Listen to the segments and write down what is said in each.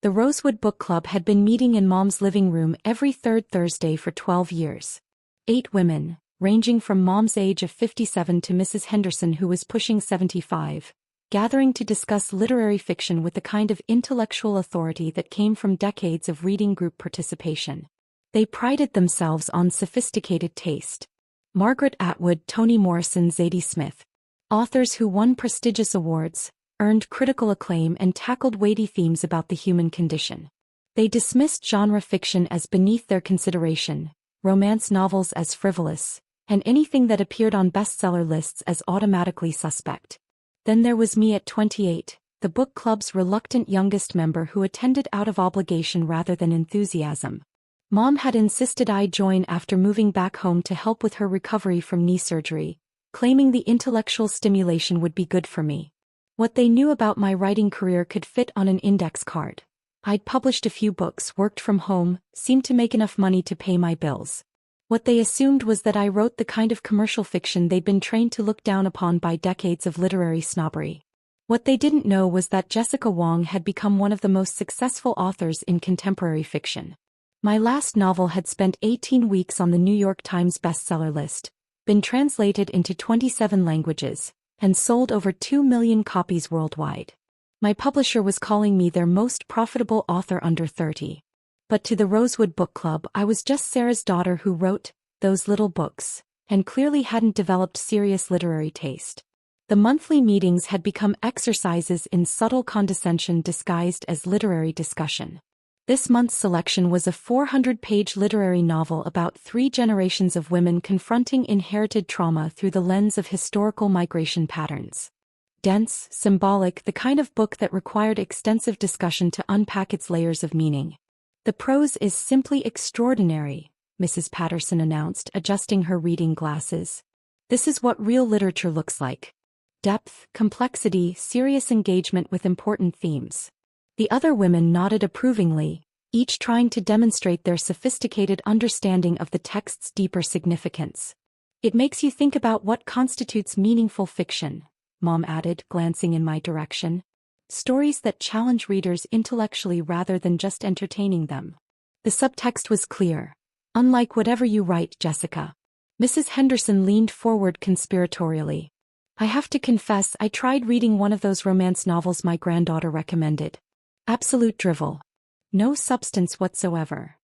The Rosewood Book Club had been meeting in Mom's living room every third Thursday for 12 years. 8 women, ranging from Mom's age of 57 to Mrs. Henderson who was pushing 75, gathering to discuss literary fiction with the kind of intellectual authority that came from decades of reading group participation. They prided themselves on sophisticated taste. Margaret Atwood, Toni Morrison, Zadie Smith. Authors who won prestigious awards, earned critical acclaim and tackled weighty themes about the human condition. They dismissed genre fiction as beneath their consideration, romance novels as frivolous, and anything that appeared on bestseller lists as automatically suspect. Then there was me at 28, the book club's reluctant youngest member who attended out of obligation rather than enthusiasm. Mom had insisted I join after moving back home to help with her recovery from knee surgery, claiming the intellectual stimulation would be good for me. What they knew about my writing career could fit on an index card. I'd published a few books, worked from home, seemed to make enough money to pay my bills. What they assumed was that I wrote the kind of commercial fiction they'd been trained to look down upon by decades of literary snobbery. What they didn't know was that Jessica Wong had become one of the most successful authors in contemporary fiction. My last novel had spent 18 weeks on the New York Times bestseller list, been translated into 27 languages, and sold over 2 million copies worldwide. My publisher was calling me their most profitable author under 30. But to the Rosewood Book Club I was just Sarah's daughter who wrote those little books, and clearly hadn't developed serious literary taste. The monthly meetings had become exercises in subtle condescension disguised as literary discussion. This month's selection was a 400-page literary novel about 3 generations of women confronting inherited trauma through the lens of historical migration patterns. Dense, symbolic, the kind of book that required extensive discussion to unpack its layers of meaning. The prose is simply extraordinary, Mrs. Patterson announced, adjusting her reading glasses. This is what real literature looks like. Depth, complexity, serious engagement with important themes. The other women nodded approvingly, each trying to demonstrate their sophisticated understanding of the text's deeper significance. It makes you think about what constitutes meaningful fiction, Mom added, glancing in my direction. Stories that challenge readers intellectually rather than just entertaining them. The subtext was clear. Unlike whatever you write, Jessica. Mrs. Henderson leaned forward conspiratorially. I have to confess I tried reading one of those romance novels my granddaughter recommended. Absolute drivel. No substance whatsoever.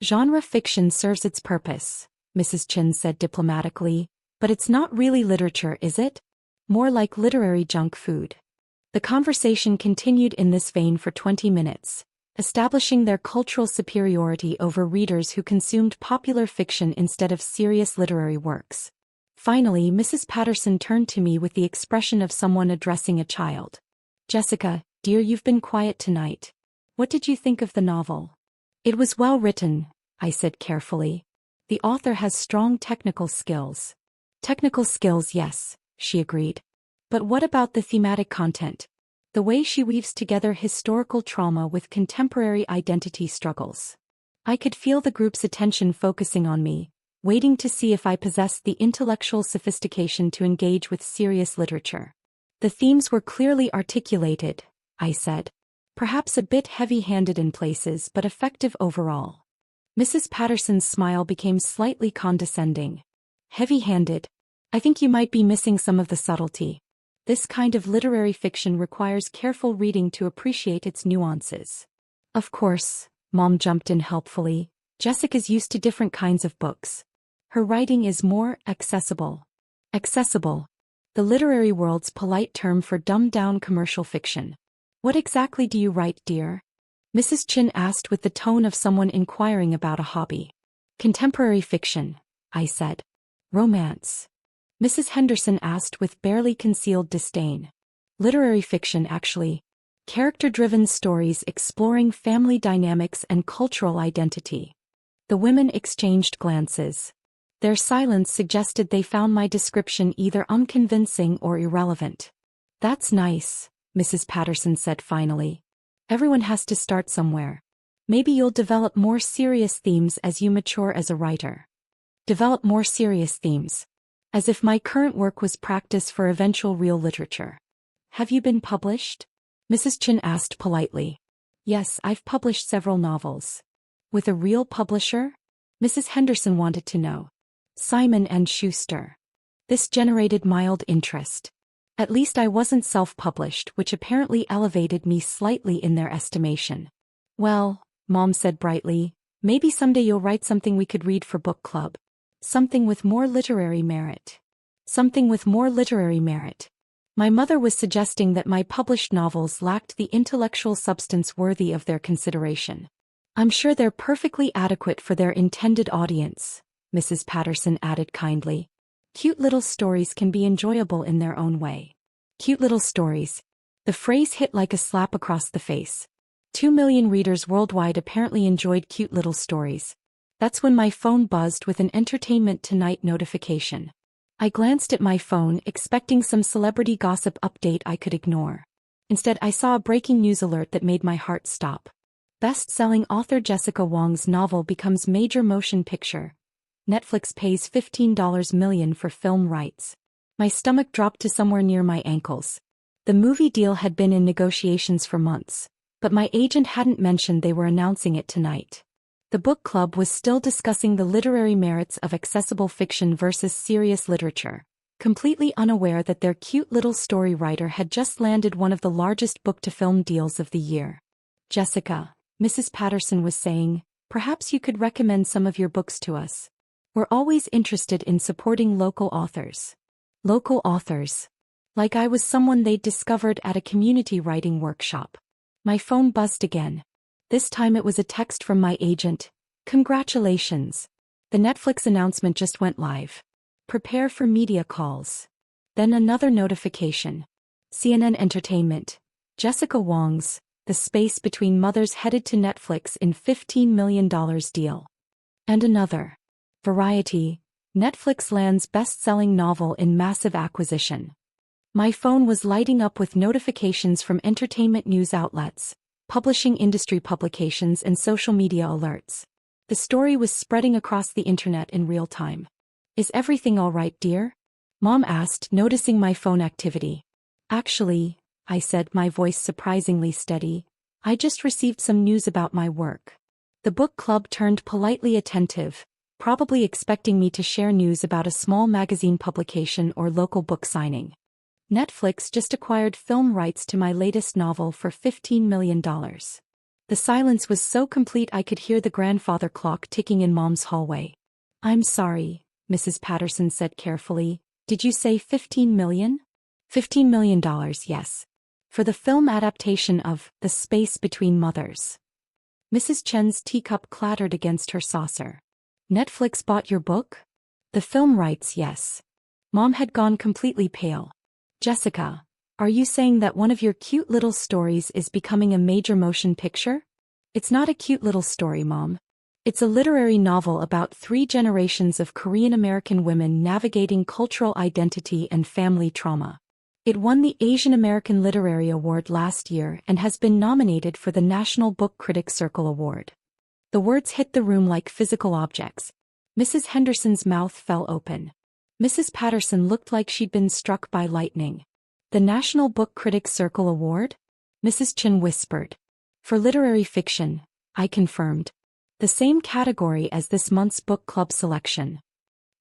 Genre fiction serves its purpose, Mrs. Chin said diplomatically, but it's not really literature, is it? More like literary junk food. The conversation continued in this vein for 20 minutes, establishing their cultural superiority over readers who consumed popular fiction instead of serious literary works. Finally, Mrs. Patterson turned to me with the expression of someone addressing a child. Jessica, dear, you've been quiet tonight. What did you think of the novel? It was well written, I said carefully. The author has strong technical skills. Technical skills, yes, she agreed. But what about the thematic content? The way she weaves together historical trauma with contemporary identity struggles. I could feel the group's attention focusing on me, waiting to see if I possessed the intellectual sophistication to engage with serious literature. The themes were clearly articulated, I said. Perhaps a bit heavy-handed in places but effective overall. Mrs. Patterson's smile became slightly condescending. Heavy-handed? I think you might be missing some of the subtlety. This kind of literary fiction requires careful reading to appreciate its nuances. Of course, Mom jumped in helpfully. Jessica's used to different kinds of books. Her writing is more accessible. Accessible. The literary world's polite term for dumbed-down commercial fiction. What exactly do you write, dear? Mrs. Chin asked with the tone of someone inquiring about a hobby. Contemporary fiction, I said. Romance. Mrs. Henderson asked with barely concealed disdain. Literary fiction, actually. Character-driven stories exploring family dynamics and cultural identity. The women exchanged glances. Their silence suggested they found my description either unconvincing or irrelevant. That's nice, Mrs. Patterson said finally. Everyone has to start somewhere. Maybe you'll develop more serious themes as you mature as a writer. Develop more serious themes. As if my current work was practice for eventual real literature. Have you been published? Mrs. Chin asked politely. Yes, I've published several novels. With a real publisher? Mrs. Henderson wanted to know. Simon and Schuster. This generated mild interest. At least I wasn't self-published, which apparently elevated me slightly in their estimation. Well, Mom said brightly, maybe someday you'll write something we could read for book club. Something with more literary merit. Something with more literary merit. My mother was suggesting that my published novels lacked the intellectual substance worthy of their consideration. I'm sure they're perfectly adequate for their intended audience, Mrs. Patterson added kindly. Cute little stories can be enjoyable in their own way. Cute little stories. The phrase hit like a slap across the face. 2 million readers worldwide apparently enjoyed cute little stories. That's when my phone buzzed with an Entertainment Tonight notification. I glanced at my phone, expecting some celebrity gossip update I could ignore. Instead, I saw a breaking news alert that made my heart stop. Best-selling author Jessica Wong's novel becomes major motion picture. Netflix pays $15 million for film rights. My stomach dropped to somewhere near my ankles. The movie deal had been in negotiations for months, but my agent hadn't mentioned they were announcing it tonight. The book club was still discussing the literary merits of accessible fiction versus serious literature, completely unaware that their cute little story writer had just landed one of the largest book-to-film deals of the year. Jessica, Mrs. Patterson was saying, perhaps you could recommend some of your books to us. We're always interested in supporting local authors. Local authors. Like I was someone they'd discovered at a community writing workshop. My phone buzzed again. This time it was a text from my agent. Congratulations. The Netflix announcement just went live. Prepare for media calls. Then another notification. CNN Entertainment. Jessica Wong's The Space Between Mothers headed to Netflix in $15 million deal. And another. Variety. Netflix lands best-selling novel in massive acquisition. My phone was lighting up with notifications from entertainment news outlets, publishing industry publications and social media alerts. The story was spreading across the internet in real time. Is everything all right, dear? Mom asked, noticing my phone activity. Actually, I said, my voice surprisingly steady, I just received some news about my work. The book club turned politely attentive, probably expecting me to share news about a small magazine publication or local book signing. Netflix just acquired film rights to my latest novel for $15 million. The silence was so complete I could hear the grandfather clock ticking in Mom's hallway. I'm sorry, Mrs. Patterson said carefully. Did you say $15 million? $15 million, yes. For the film adaptation of The Space Between Mothers. Mrs. Chen's teacup clattered against her saucer. Netflix bought your book? The film rights, yes. Mom had gone completely pale. Jessica, are you saying that one of your cute little stories is becoming a major motion picture? It's not a cute little story, Mom. It's a literary novel about 3 generations of Korean American women navigating cultural identity and family trauma. It won the Asian American Literary Award last year and has been nominated for the National Book Critics Circle Award. The words hit the room like physical objects. Mrs. Henderson's mouth fell open. Mrs. Patterson looked like she'd been struck by lightning. The National Book Critics Circle Award? Mrs. Chen whispered. For literary fiction, I confirmed. The same category as this month's book club selection.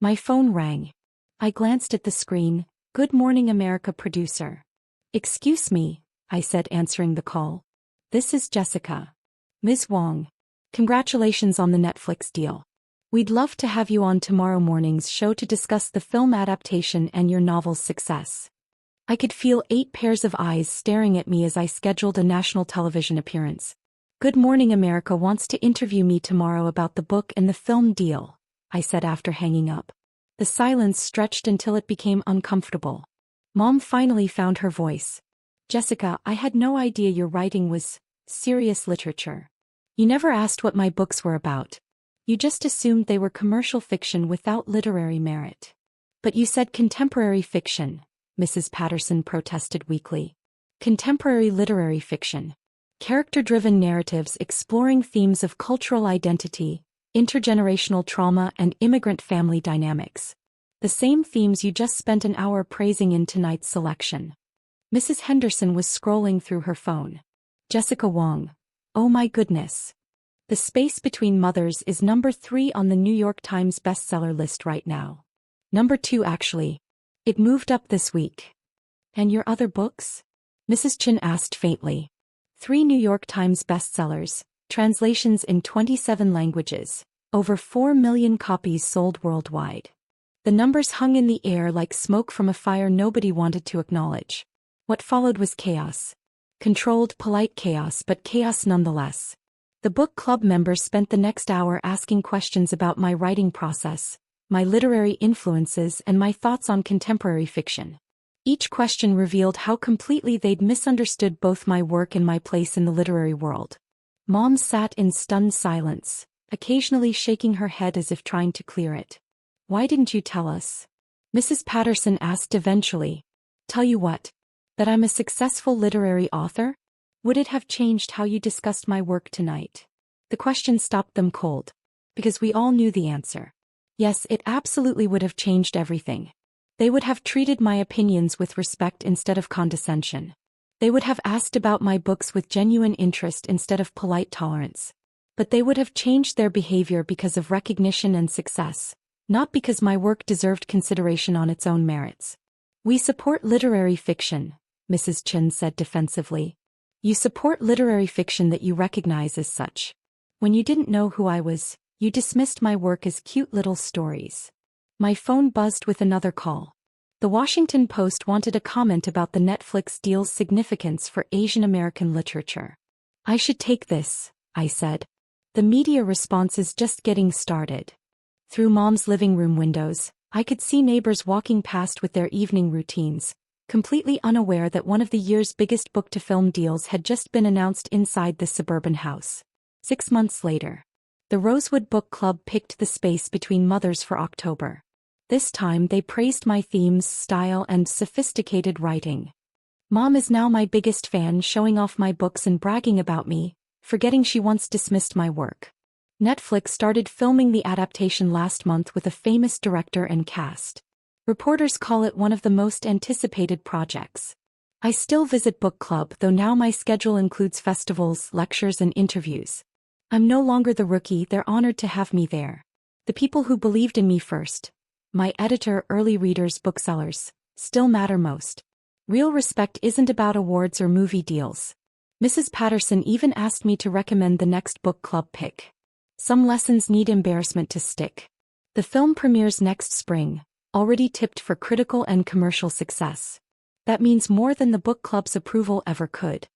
My phone rang. I glanced at the screen. Good Morning America producer. Excuse me, I said, answering the call. This is Jessica. Ms. Wong. Congratulations on the Netflix deal. We'd love to have you on tomorrow morning's show to discuss the film adaptation and your novel's success. I could feel 8 pairs of eyes staring at me as I scheduled a national television appearance. Good Morning America wants to interview me tomorrow about the book and the film deal, I said after hanging up. The silence stretched until it became uncomfortable. Mom finally found her voice. Jessica, I had no idea your writing was serious literature. You never asked what my books were about. You just assumed they were commercial fiction without literary merit. But you said contemporary fiction, Mrs. Patterson protested weakly. Contemporary literary fiction. Character-driven narratives exploring themes of cultural identity, intergenerational trauma and immigrant family dynamics. The same themes you just spent an hour praising in tonight's selection. Mrs. Henderson was scrolling through her phone. Jessica Wong. Oh my goodness. The Space Between Mothers is number 3 on the New York Times bestseller list right now. Number 2 actually. It moved up this week. And your other books? Mrs. Chin asked faintly. 3 New York Times bestsellers, translations in 27 languages, over 4 million copies sold worldwide. The numbers hung in the air like smoke from a fire nobody wanted to acknowledge. What followed was chaos. Controlled, polite chaos, but chaos nonetheless. The book club members spent the next hour asking questions about my writing process, my literary influences, and my thoughts on contemporary fiction. Each question revealed how completely they'd misunderstood both my work and my place in the literary world. Mom sat in stunned silence, occasionally shaking her head as if trying to clear it. Why didn't you tell us? Mrs. Patterson asked eventually. Tell you what? That I'm a successful literary author? Would it have changed how you discussed my work tonight? The question stopped them cold. Because we all knew the answer. Yes, it absolutely would have changed everything. They would have treated my opinions with respect instead of condescension. They would have asked about my books with genuine interest instead of polite tolerance. But they would have changed their behavior because of recognition and success, not because my work deserved consideration on its own merits. We support literary fiction, Mrs. Chin said defensively. You support literary fiction that you recognize as such. When you didn't know who I was, you dismissed my work as cute little stories. My phone buzzed with another call. The Washington Post wanted a comment about the Netflix deal's significance for Asian American literature. I should take this, I said. The media response is just getting started. Through Mom's living room windows, I could see neighbors walking past with their evening routines, completely unaware that one of the year's biggest book-to-film deals had just been announced inside this suburban house. 6 months later, the Rosewood Book Club picked The Space Between Mothers for October. This time they praised my themes, style, and sophisticated writing. Mom is now my biggest fan, showing off my books and bragging about me, forgetting she once dismissed my work. Netflix started filming the adaptation last month with a famous director and cast. Reporters call it one of the most anticipated projects. I still visit book club, though now my schedule includes festivals, lectures, and interviews. I'm no longer the rookie, they're honored to have me there. The people who believed in me first, my editor, early readers, booksellers, still matter most. Real respect isn't about awards or movie deals. Mrs. Patterson even asked me to recommend the next book club pick. Some lessons need embarrassment to stick. The film premieres next spring, already tipped for critical and commercial success. That means more than the book club's approval ever could.